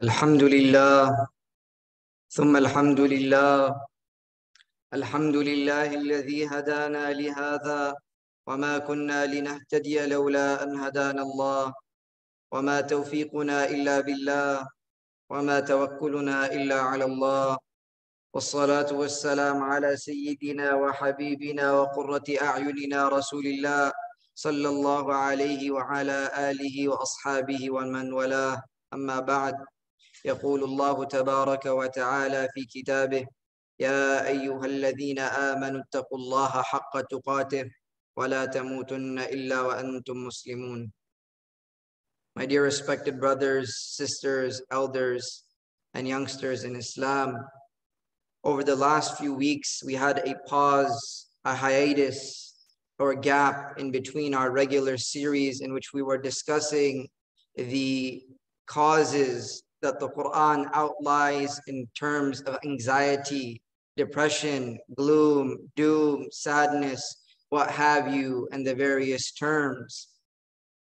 الحمد لله ثم الحمد لله الحمد لله الذي هدانا لهذا وما كنا لنهتدي لولا أن هدانا الله وما توفيقنا إلا بالله وما توكلنا إلا على الله والصلاة والسلام على سيدنا وحبيبنا وقرة أعيننا رسول الله صلى الله عليه وعلى آله وأصحابه ومن والاه أما بعد. يقول الله تبارك وتعالى في كتابه: يا أيها الذين آمنوا اتقوا الله حق تقاته ولا تموتن إلا وأنتم مسلمون. My dear respected brothers, sisters, elders, and youngsters in Islam, over the last few weeks, we had a pause, a hiatus, or a gap in between our regular series in which we were discussing the causes that the Quran outlines in terms of anxiety, depression, gloom, doom, sadness, what have you, and the various terms.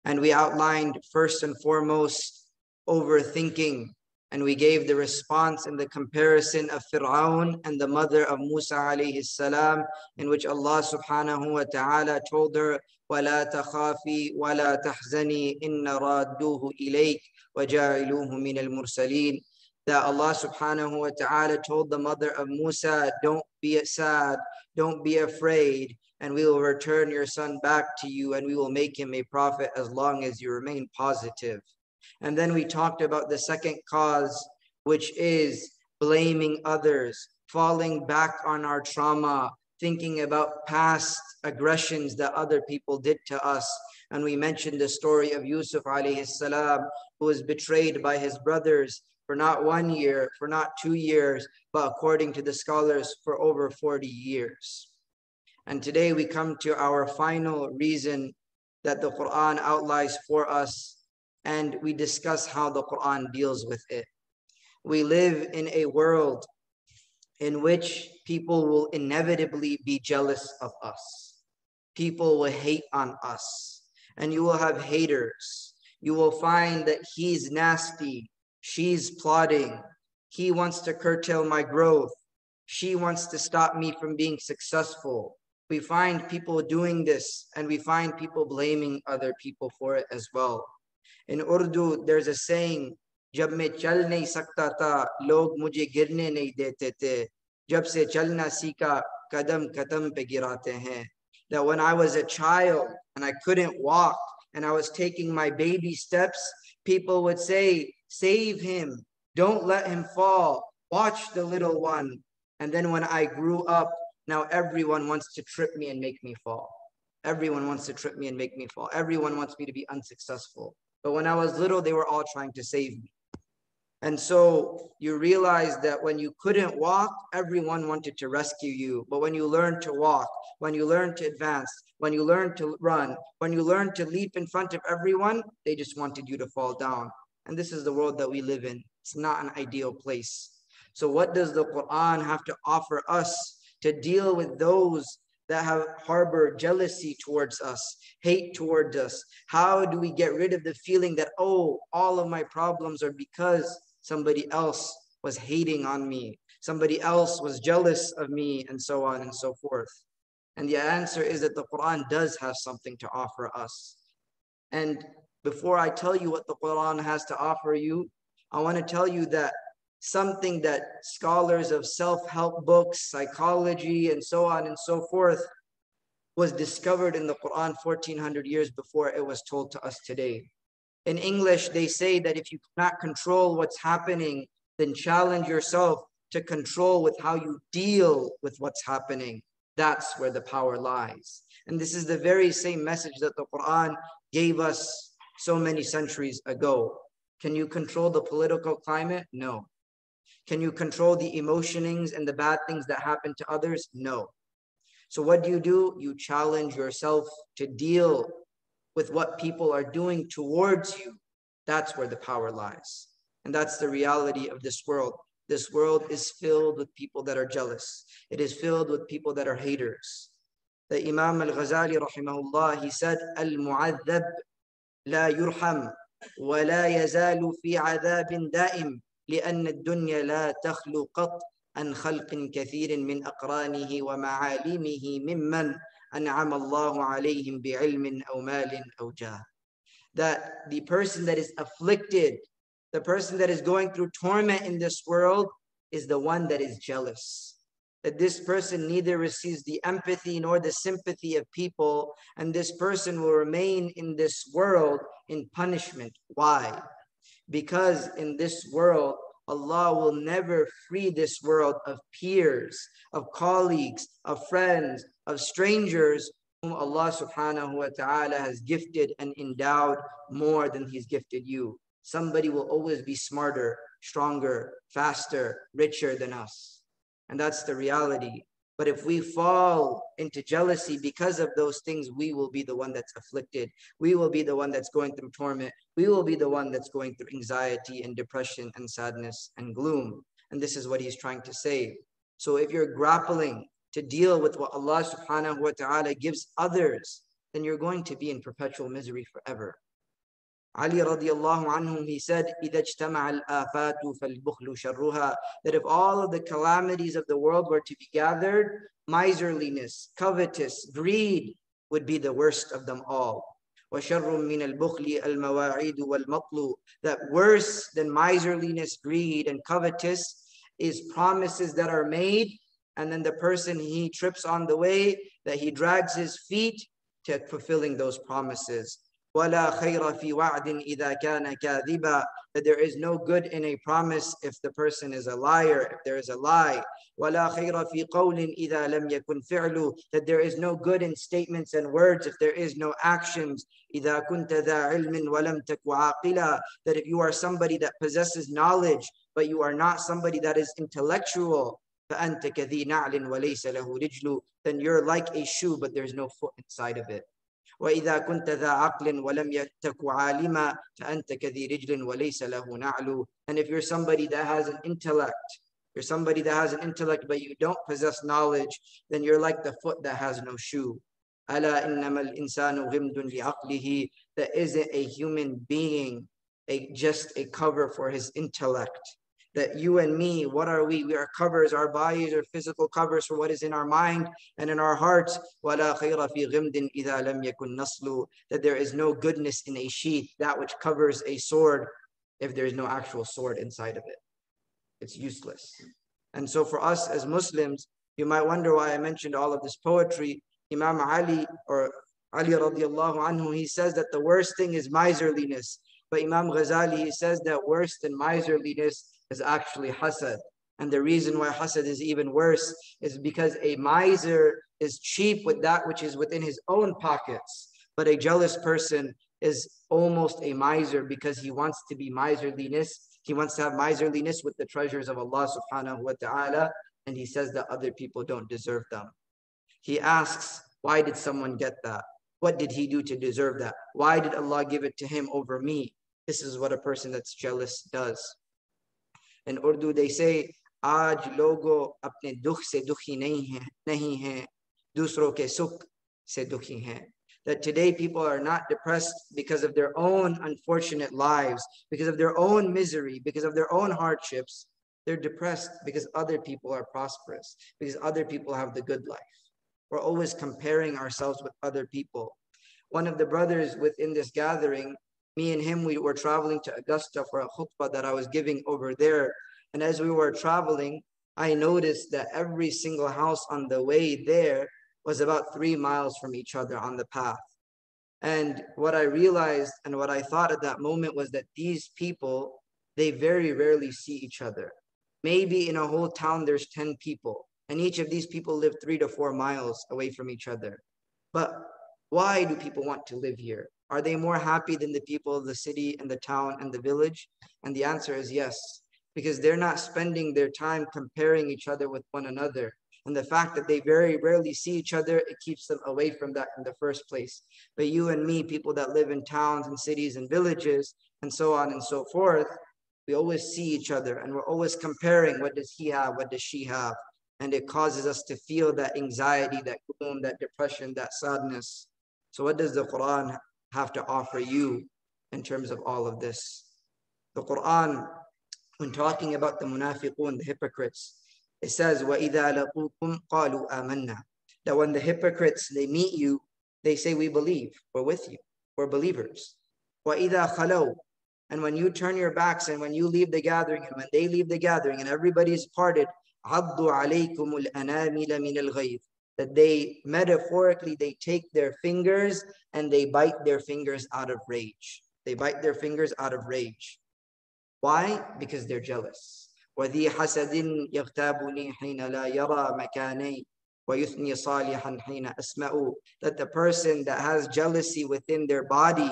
And we outlined first and foremost overthinking, and we gave the response in the comparison of Fir'aun and the mother of Musa alayhi salam, in which Allah subhanahu wa ta'ala told her, وَلَا تَخَافِي وَلَا تَحْزَنِي إِنَّ رَادُّوهُ إِلَيْكَ وَجَاعِلُوهُ مِنَ الْمُرْسَلِينَ. That Allah subhanahu wa ta'ala told the mother of Musa, don't be sad, don't be afraid, and we will return your son back to you and we will make him a prophet as long as you remain positive. And then we talked about the second cause, which is blaming others, falling back on our trauma, thinking about past aggressions that other people did to us. And we mentioned the story of Yusuf alayhi salam, who was betrayed by his brothers for not 1 year, for not 2 years, but according to the scholars, for over 40 years. And today we come to our final reason that the Quran outlines for us, and we discuss how the Quran deals with it. We live in a world in which people will inevitably be jealous of us. People will hate on us, and you will have haters. You will find that he's nasty, she's plotting, he wants to curtail my growth, she wants to stop me from being successful. We find people doing this, and we find people blaming other people for it as well. In Urdu, there's a saying, "Jab main chal nahi sakta tha, log mujhe girne nahi dete the. Jab se chalna seekha, kadam kadam pe girate hain." That when I was a child and I couldn't walk and I was taking my baby steps, people would say, "Save him, don't let him fall, watch the little one." And then when I grew up, now everyone wants to trip me and make me fall. Everyone wants to trip me and make me fall. Everyone wants me to be unsuccessful. But when I was little, they were all trying to save me. And so you realize that when you couldn't walk, everyone wanted to rescue you. But when you learn to walk, when you learn to advance, when you learn to run, when you learn to leap in front of everyone, they just wanted you to fall down. And this is the world that we live in. It's not an ideal place. So what does the Quran have to offer us to deal with those that have harbored jealousy towards us, hate towards us? How do we get rid of the feeling that, oh, all of my problems are because somebody else was hating on me, somebody else was jealous of me, and so on and so forth? And the answer is that the Quran does have something to offer us. And before I tell you what the Quran has to offer you, I want to tell you that something that scholars of self-help books, psychology, and so on and so forth was discovered in the Quran 1400 years before it was told to us today. In English, they say that if you cannot control what's happening, then challenge yourself to control with how you deal with what's happening. That's where the power lies. And this is the very same message that the Quran gave us so many centuries ago. Can you control the political climate? No. Can you control the emotionings and the bad things that happen to others? No. So what do? You challenge yourself to deal with what people are doing towards you. That's where the power lies. And that's the reality of this world. This world is filled with people that are jealous. It is filled with people that are haters. The Imam al-Ghazali rahimahullah, he said, "Al-mu'adhab la yurham ولا يزال في عذاب دائم لأن الدنيا لا تخلو قط عن خلق كثير من أقرانه ومعالمه ممن أنعم الله عليهم بعلم أو مال أو جاه. That the person that is afflicted, the person that is going through torment in this world is the one that is jealous. That this person neither receives the empathy nor the sympathy of people, and this person will remain in this world in punishment. Why? Because in this world, Allah will never free this world of peers, of colleagues, of friends, of strangers whom Allah subhanahu wa ta'ala has gifted and endowed more than He's gifted you. Somebody will always be smarter, stronger, faster, richer than us. And that's the reality. But if we fall into jealousy because of those things, we will be the one that's afflicted. We will be the one that's going through torment. We will be the one that's going through anxiety and depression and sadness and gloom. And this is what he's trying to say. So if you're grappling to deal with what Allah subhanahu wa ta'ala gives others, then you're going to be in perpetual misery forever. Ali radiallahu anhu, he said, إِذَا اجْتَمَعَ الْآفَاتُ فَالْبُخْلُ شَرُّهَا, that if all of the calamities of the world were to be gathered, miserliness, covetous, greed would be the worst of them all. وَشَرٌّ مِّنَ الْبُخْلِ الْمَوَاعِيدُ وَالْمَطْلُ, that worse than miserliness, greed, and covetous is promises that are made, and then the person, he trips on the way, that he drags his feet to fulfilling those promises. وَلَا خَيْرَ فِي وَعْدٍ إِذَا كَانَ كَاذِبًا, that there is no good in a promise if the person is a liar, if there is a lie. وَلَا خَيْرَ فِي قَوْلٍ إِذَا لَمْ يَكُنْ فِعْلُ, that there is no good in statements and words if there is no actions. إِذَا كُنْتَ ذَا عِلْمٍ وَلَمْ تَكُ عَاقِلًا, that if you are somebody that possesses knowledge, but you are not somebody that is intellectual, فَأَنْتَ كَذِي نَعْلٍ وَلَيْسَ لَهُ رِجْلُ, then you're like a shoe, but there's no foot inside of it. وَإِذَا كُنْتَ ذَا عَقْلٍ وَلَمْ يَتَّكُ عَالِمًا فَأَنْتَ كَذِي رِجْلٍ وَلَيْسَ لَهُ نَعْلُ, and if you're somebody that has an intellect, but you don't possess knowledge, then you're like the foot that has no shoe. أَلَا إِنَّمَا الْإِنسَانُ غِمْدٌ لِعَقْلِهِ, that isn't a human being just a cover for his intellect. That you and me, what are we? We are covers, our bodies are physical covers for what is in our mind and in our hearts. وَلَا خَيْرَ فِي غِمْدٍ إِذَا لَمْ يَكُنْ نَصْلُ, that there is no goodness in a sheath, that which covers a sword, if there is no actual sword inside of it. It's useless. And so for us as Muslims, you might wonder why I mentioned all of this poetry. Imam Ali, or Ali radiallahu anhu, he says that the worst thing is miserliness. But Imam Ghazali, he says that worse than miserliness is actually hasad. And the reason why hasad is even worse is because a miser is cheap with that which is within his own pockets. But a jealous person is almost a miser because he wants to be miserliness. He wants to have miserliness with the treasures of Allah subhanahu wa ta'ala. And he says that other people don't deserve them. He asks, why did someone get that? What did he do to deserve that? Why did Allah give it to him over me? This is what a person that's jealous does. In Urdu, they say, Aaj logo apne dukh se dukhi nahi hai, dusro ke sukh se dukhi hai. That today people are not depressed because of their own unfortunate lives, because of their own misery, because of their own hardships. They're depressed because other people are prosperous, because other people have the good life. We're always comparing ourselves with other people. One of the brothers within this gathering, me and him, we were traveling to Augusta for a khutbah that I was giving over there. And as we were traveling, I noticed that every single house on the way there was about 3 miles from each other on the path. And what I realized and what I thought at that moment was that these people, they very rarely see each other. Maybe in a whole town, there's 10 people. And each of these people live 3 to 4 miles away from each other. But why do people want to live here? Are they more happy than the people of the city and the town and the village? And the answer is yes, because they're not spending their time comparing each other with one another. And the fact that they very rarely see each other, it keeps them away from that in the first place. But you and me, people that live in towns and cities and villages and so on and so forth, we always see each other and we're always comparing, what does he have, what does she have? And it causes us to feel that anxiety, that gloom, that depression, that sadness. So what does the Quran have to offer you? in terms of all of this. The Quran, when talking about the munafiqun, the hypocrites, it says, وَإِذَا لَقُوكُمْ قَالُوا آمَنَّا. That when the hypocrites, they meet you, they say, we believe, we're with you, we're believers. وَإِذَا خَلَوْا. And when you turn your backs and when you leave the gathering and when they leave the gathering and everybody's parted, عَضُّوا عَلَيْكُمُ الْأَنَامِلَ مِنَ الْغَيْظِ. That they, metaphorically, they take their fingers and they bite their fingers out of rage. They bite their fingers out of rage. Why? Because they're jealous. وَذِي حَسَدٍ يَغْتَابُنِي حِينَ لَا يَرَى مَكَانَيْ وَيُثْنِي صَالِحًا حِينَ أَسْمَعُ. That the person that has jealousy within their body,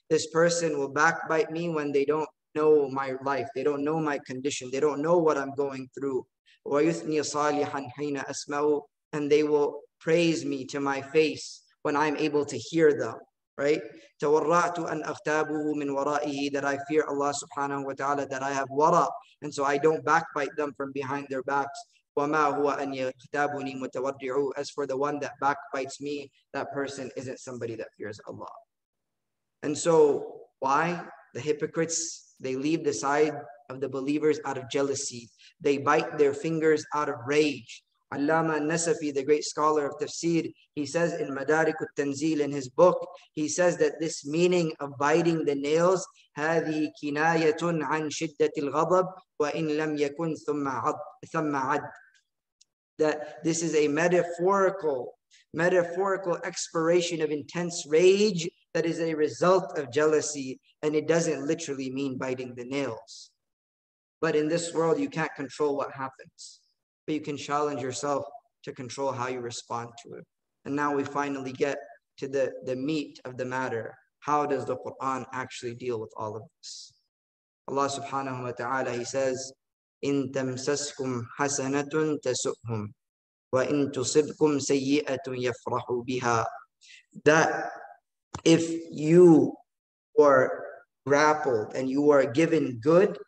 this person will backbite me when they don't know my life. They don't know my condition. They don't know what I'm going through. وَيُثْنِي صَالِحًا حِينَ أَسْمَعُ. And they will praise me to my face when I'm able to hear them. Right? تَوَرَّعْتُ أَنْ أَغْتَابُهُ مِنْ وَرَائِهِ. That I fear Allah subhanahu wa ta'ala, that I have wara, and so I don't backbite them from behind their backs. وَمَا هُوَ أَنْ يَغْتَابُنِي مُتَوَرِّعُ. As for the one that backbites me, that person isn't somebody that fears Allah. And so, why? The hypocrites, they leave the side of the believers out of jealousy. They bite their fingers out of rage. Allama Nasafi, the great scholar of tafsir, he says in Madarik al-Tanzil, in his book, he says that this meaning of biting the nails, هذه كناية عن شدة الغضب وإن لم يكن ثم عد. That this is a metaphorical expiration of intense rage that is a result of jealousy, and it doesn't literally mean biting the nails. But in this world, you can't control what happens, but you can challenge yourself to control how you respond to it. And now we finally get to the meat of the matter. How does the Quran actually deal with all of this? Allah subhanahu wa ta'ala, He says, إِن تَمْسَسْكُمْ حَسَنَةٌ تَسُؤْهُمْ وَإِن تُصِبْكُمْ سَيِّئَةٌ يَفْرَحُوا بِهَا. That if you are grappled and you are given good,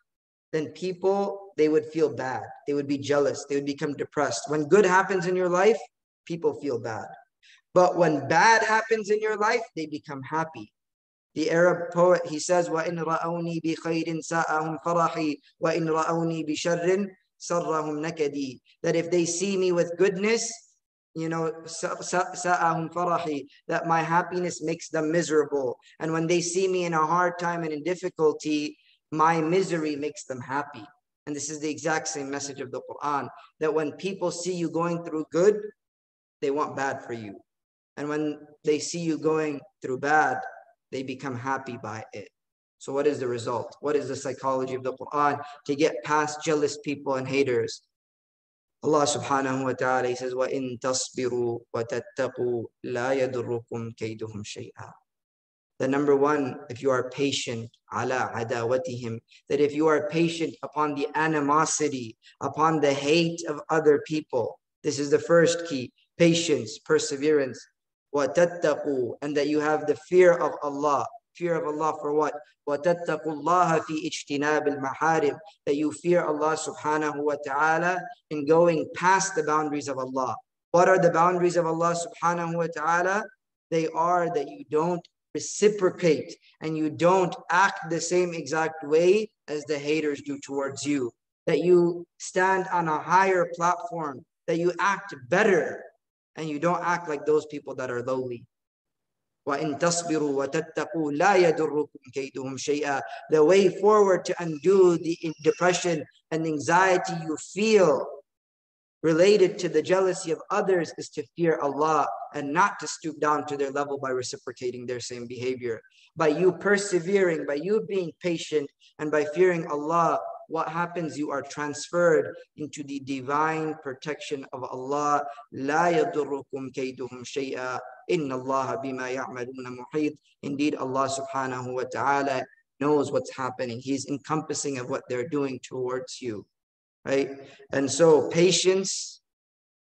then people, they would feel bad. They would be jealous. They would become depressed. When good happens in your life, people feel bad. But when bad happens in your life, they become happy. The Arab poet, he says, وَإِنْ رَأَوْنِي بِخَيْرٍ سَاءَهُمْ فَرَحِي وَإِنْ رَأَوْنِي بِشَرٍ سَرَّهُمْ نَكَدِي. That if they see me with goodness, سَاءَهُمْ فَرَحِي, that my happiness makes them miserable. And when they see me in a hard time and in difficulty, my misery makes them happy. And this is the exact same message of the Quran, that when people see you going through good, they want bad for you. And when they see you going through bad, they become happy by it. So what is the result? What is the psychology of the Quran to get past jealous people and haters? Allah subhanahu wa ta'ala, He says, وَإِن تَصْبِرُوا وَتَتَّقُوا لَا يَضُرُّكُمْ كَيْدُهُمْ شَيْئًا. The number one, if you are patient, ala adawatihim, that if you are patient upon the animosity, upon the hate of other people, this is the first key, patience, perseverance. وَتَتَّقُوا, and that you have the fear of Allah. Fear of Allah for what? وَتَتَّقُوا اللَّهَ فِي اجْتِنَابِ الْمَحَارِمِ, that you fear Allah subhanahu wa ta'ala in going past the boundaries of Allah. What are the boundaries of Allah subhanahu wa ta'ala? They are that you don't reciprocate and you don't act the same exact way as the haters do towards you. That you stand on a higher platform, that you act better, and you don't act like those people that are lowly. وَإِن تَصْبِرُوا وَتَتَّقُوا لَا يَضُرُّكُمْ كَيْدُهُمْ شَيْئًا. The way forward to undo the depression and anxiety you feel related to the jealousy of others is to fear Allah and not to stoop down to their level by reciprocating their same behavior. By you persevering, by you being patient, and by fearing Allah, what happens? You are transferred into the divine protection of Allah. لا يضركم كيدهم شيئا إن الله بما يعملون محيط. Indeed, Allah subhanahu wa ta'ala knows what's happening. He's encompassing of what they're doing towards you. Right? And so patience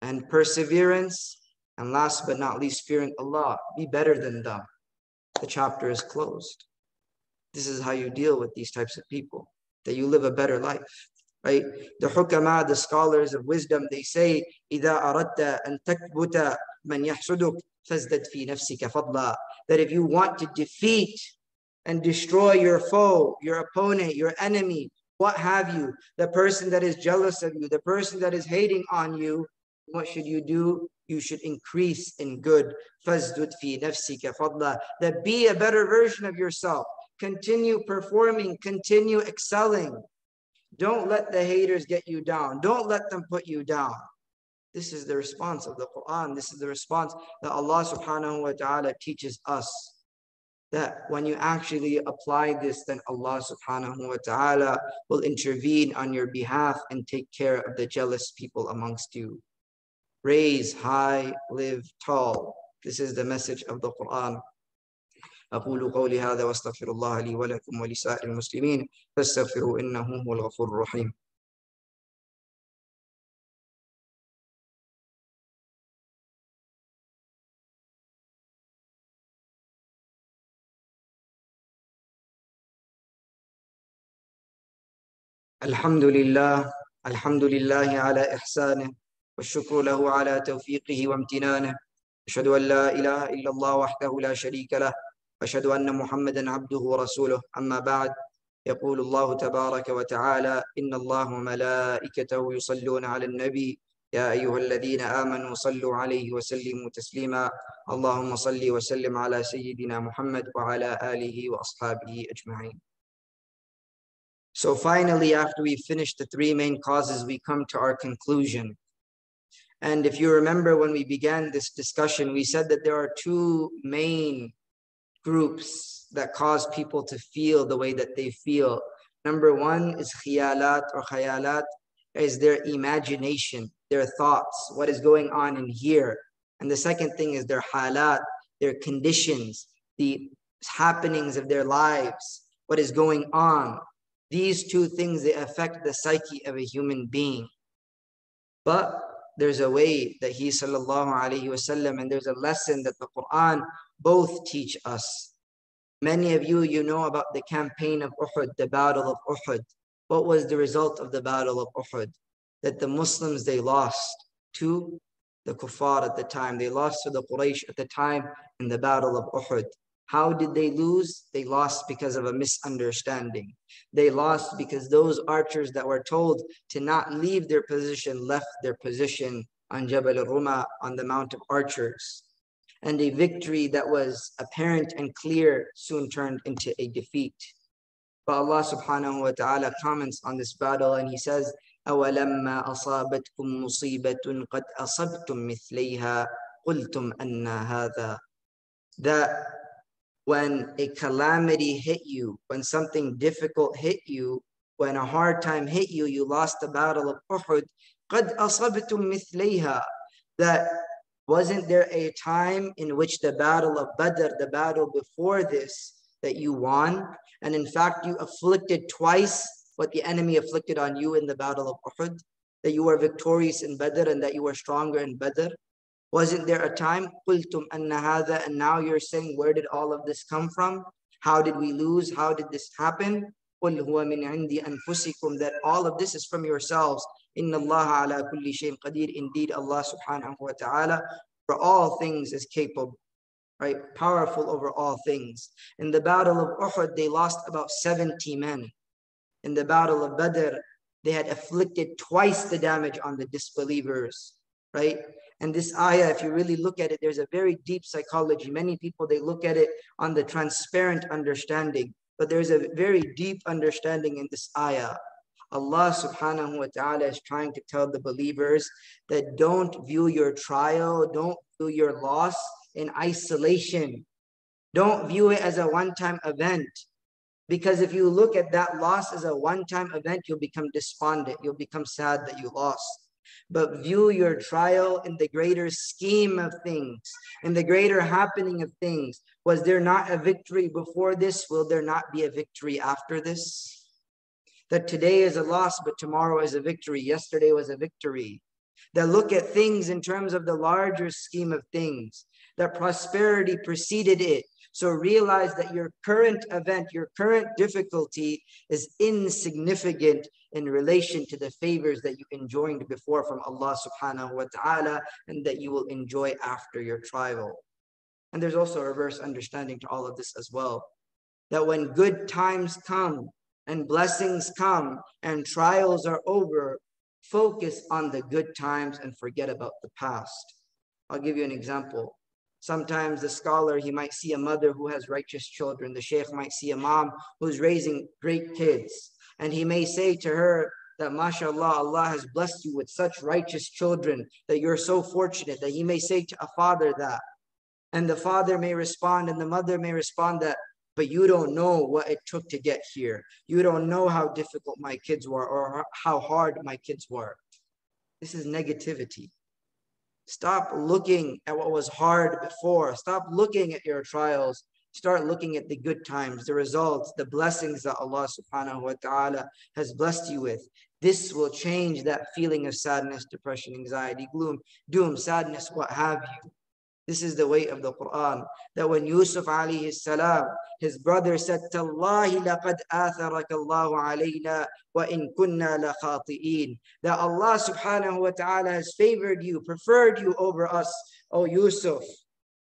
and perseverance, and last but not least, fearing Allah. Be better than them. The chapter is closed. This is how you deal with these types of people, that you live a better life. Right? The hukama, the scholars of wisdom, they say, إِذَا أَرَدْتَ أَن تَكْبُتَ مَنْ يَحْسُدُكَ فَازْدَدْ فِي نَفْسِكَ فَضْلًا. That if you want to defeat and destroy your foe, your opponent, your enemy, what have you, the person that is jealous of you, the person that is hating on you. What should you do? You should increase in good. فَازْدُدْ فِي نَفْسِكَ فَضْلًا. That be a better version of yourself. Continue performing, continue excelling. Don't let the haters get you down. Don't let them put you down. This is the response of the Quran. This is the response that Allah subhanahu wa ta'ala teaches us. That when you actually apply this, then Allah subhanahu wa ta'ala will intervene on your behalf and take care of the jealous people amongst you. Raise high, live tall. This is the message of the Quran. أقول قولي هذا واستغفر الله لي ولكم ولسائر المسلمين فاستغفروا إنه هو الغفور الرحيم. الحمد لله على إحسانه والشكر له على توفيقه وامتنانه. أشهد أن لا إله إلا الله وحده لا شريك له وأشهد أن محمدا عبده ورسوله. أما بعد، يقول الله تبارك وتعالى: إن الله وملائكته يصلون على النبي يا أيها الذين آمنوا صلوا عليه وسلموا تسليما. اللهم صل وسلم على سيدنا محمد وعلى آله وأصحابه أجمعين. So finally, after we finish the three main causes, we come to our conclusion. And if you remember when we began this discussion, we said that there are two main groups that cause people to feel the way that they feel. Number one is khiyalat or khayalat, is their imagination, their thoughts, what is going on in here. And the second thing is their halat, their conditions, the happenings of their lives, what is going on. These two things, they affect the psyche of a human being. But there's a way that he sallallahu alayhi wasallam, and there's a lesson that the Quran both teach us. Many of you, you know about the campaign of Uhud, the battle of Uhud. What was the result of the battle of Uhud? That the Muslims, they lost to the kuffar at the time. They lost to the Quraysh at the time in the battle of Uhud. How did they lose? They lost because of a misunderstanding. They lost because those archers that were told to not leave their position left their position on Jabal al-Ruma, on the Mount of Archers. And a victory that was apparent and clear soon turned into a defeat. But Allah subhanahu wa ta'ala comments on this battle and he says, أَوَلَمَّا أَصَابَتْكُمْ مُصِيبَةٌ قَدْ أَصَبْتُمْ مِثْلَيْهَا قُلْتُمْ أَنَّ هَذَا. That when a calamity hit you, when something difficult hit you, when a hard time hit you, you lost the battle of Uhud. قَدْ أَصَبْتُمْ مِثْلَيْهَا. That wasn't there a time in which the battle of Badr, the battle before this, that you won? And in fact, you afflicted twice what the enemy afflicted on you in the battle of Uhud, that you were victorious in Badr and that you were stronger in Badr. Wasn't there a time, قُلْتُمْ أَنَّ هَذَا, and now you're saying, where did all of this come from? How did we lose? How did this happen? قُلْ هُوَ مِنْ عِنْدِ أَنفُسِكُمْ, that all of this is from yourselves. إِنَّ اللَّهَ عَلَى كُلِّ شَيْءٍ قَدِيرٌ. Indeed, Allah subhanahu wa ta'ala for all things is capable, right? Powerful over all things. In the battle of Uhud, they lost about 70 men. In the battle of Badr, they had afflicted twice the damage on the disbelievers, right? And this ayah, if you really look at it, there's a very deep psychology. Many people, they look at it on the transparent understanding, but there's a very deep understanding in this ayah. Allah subhanahu wa ta'ala is trying to tell the believers that don't view your trial, don't view your loss in isolation. Don't view it as a one-time event. Because if you look at that loss as a one-time event, you'll become despondent. You'll become sad that you lost. But view your trial in the greater scheme of things, in the greater happening of things. Was there not a victory before this? Will there not be a victory after this? That today is a loss, but tomorrow is a victory. Yesterday was a victory. That look at things in terms of the larger scheme of things. That prosperity preceded it. So realize that your current event, your current difficulty is insignificant in relation to the favors that you enjoyed before from Allah subhanahu wa ta'ala, and that you will enjoy after your trial. And there's also a reverse understanding to all of this as well. that when good times come and blessings come and trials are over, focus on the good times and forget about the past. I'll give you an example. Sometimes the scholar, he might see a mother who has righteous children. The sheikh might see a mom who's raising great kids. And he may say to her that, mashallah, Allah has blessed you with such righteous children that you're so fortunate. That he may say to a father that. And the father may respond and the mother may respond that, but you don't know what it took to get here. You don't know how difficult my kids were or how hard my kids were. This is negativity. Stop looking at what was hard before. Stop looking at your trials. Start looking at the good times, the results, the blessings that Allah subhanahu wa ta'ala has blessed you with. This will change that feeling of sadness, depression, anxiety, gloom, doom, sadness, what have you. This is the way of the Quran. That when Yusuf alayhi salam, his brother said, Tallahi laqad atharaka Allahu alayna wa in kunna la khati'in. That Allah subhanahu wa ta'ala has favored you, preferred you over us, O Yusuf.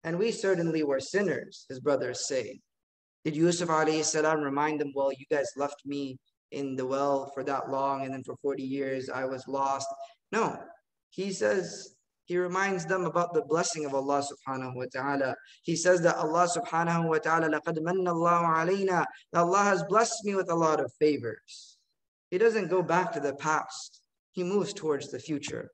And we certainly were sinners, his brothers say. Did Yusuf alayhi salam remind them, well, you guys left me in the well for that long and then for 40 years I was lost? No, he says, he reminds them about the blessing of Allah subhanahu wa ta'ala. He says that Allah subhanahu wa ta'ala, لَقَدْ مَنَّ اللَّهُ عَلَيْنَا, that Allah has blessed me with a lot of favors. He doesn't go back to the past. He moves towards the future.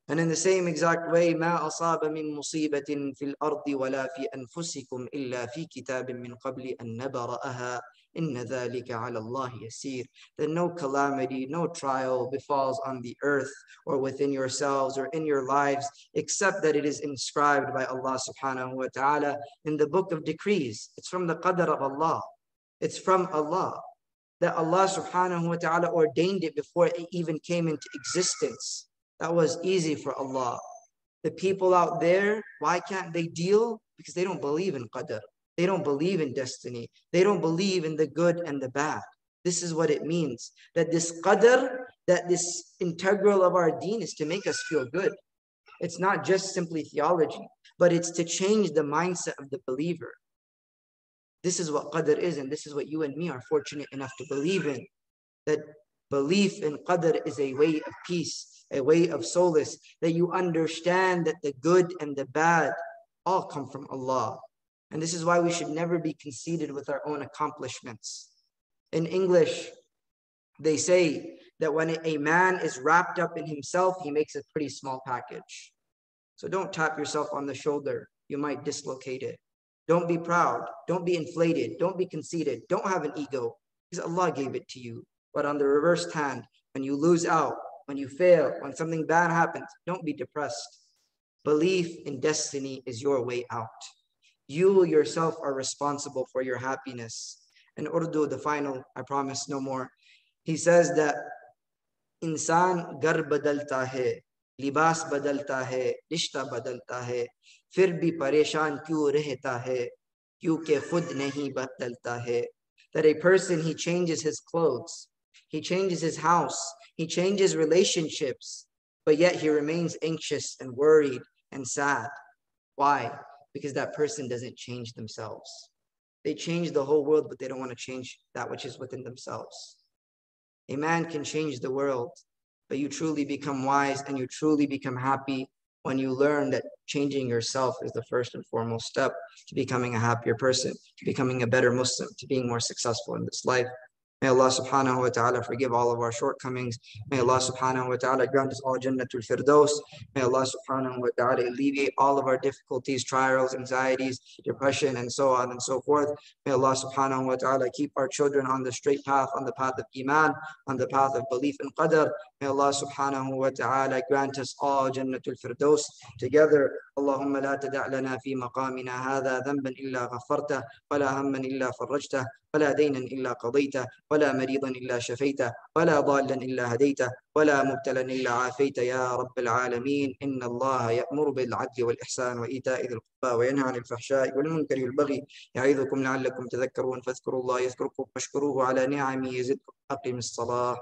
And in the same exact way, مَا أَصَابَ مِن مُصِيبَةٍ فِي الْأَرْضِ وَلَا فِي أَنفُسِكُمْ إِلَّا فِي كِتَابٍ مِّن قَبْلِ أَن نَّبْرَأَهَا إِنَّ ذَلِكَ عَلَى اللَّهِ يَسِيرٌ. That no calamity, no trial befalls on the earth or within yourselves or in your lives, except that it is inscribed by Allah subhanahu wa ta'ala in the book of decrees. It's from the qadr of Allah. It's from Allah. That Allah subhanahu wa ta'ala ordained it before it even came into existence. That was easy for Allah. The people out there, why can't they deal? Because they don't believe in qadr. They don't believe in destiny. They don't believe in the good and the bad. This is what it means. That this qadr, that this integral of our deen is to make us feel good. It's not just simply theology, but it's to change the mindset of the believer. This is what qadr is, and this is what you and me are fortunate enough to believe in. That belief in qadr is a way of peace, a way of solace, that you understand that the good and the bad all come from Allah. And this is why we should never be conceited with our own accomplishments. In English, they say that when a man is wrapped up in himself, he makes a pretty small package. So don't tap yourself on the shoulder. You might dislocate it. Don't be proud. Don't be inflated. Don't be conceited. Don't have an ego, because Allah gave it to you. But on the reversed hand, when you lose out, when you fail, when something bad happens, don't be depressed. Belief in destiny is your way out. You yourself are responsible for your happiness. In Urdu, the final, I promise no more, he says that इंसान घर बदलता है, लिबास बदलता है, रिश्ता बदलता है, फिर भी परेशान क्यों रहता है, क्योंकि खुद नहीं बदलता है. That a person, he changes his clothes, he changes his house, he changes relationships, but yet he remains anxious and worried and sad. Why? Because that person doesn't change themselves. They change the whole world, but they don't want to change that which is within themselves. A man can change the world, but you truly become wise and you truly become happy when you learn that changing yourself is the first and foremost step to becoming a happier person, to becoming a better Muslim, to being more successful in this life. May Allah subhanahu wa ta'ala forgive all of our shortcomings. May Allah subhanahu wa ta'ala grant us all Jannatul Firdaus. May Allah subhanahu wa ta'ala alleviate all of our difficulties, trials, anxieties, depression, and so on and so forth. May Allah subhanahu wa ta'ala keep our children on the straight path, on the path of Iman, on the path of belief in Qadr. May Allah subhanahu wa ta'ala grant us all Jannatul Firdaus together. اللهم لا تدع لنا في مقامنا هذا ذنبا إلا غفرته ولا هما إلا فرجته ولا دينا إلا قضيته ولا مريضا إلا شفيته ولا ضالا إلا هديته ولا مبتلا إلا عافيته يا رب العالمين. إن الله يأمر بالعدل والإحسان وإيتاء ذي القربى وينهى عن الفحشاء والمنكر والبغي يعظكم لعلكم تذكرون. فاذكروا الله يذكركم واشكروه على نعمه يزدكم. أقم الصلاة.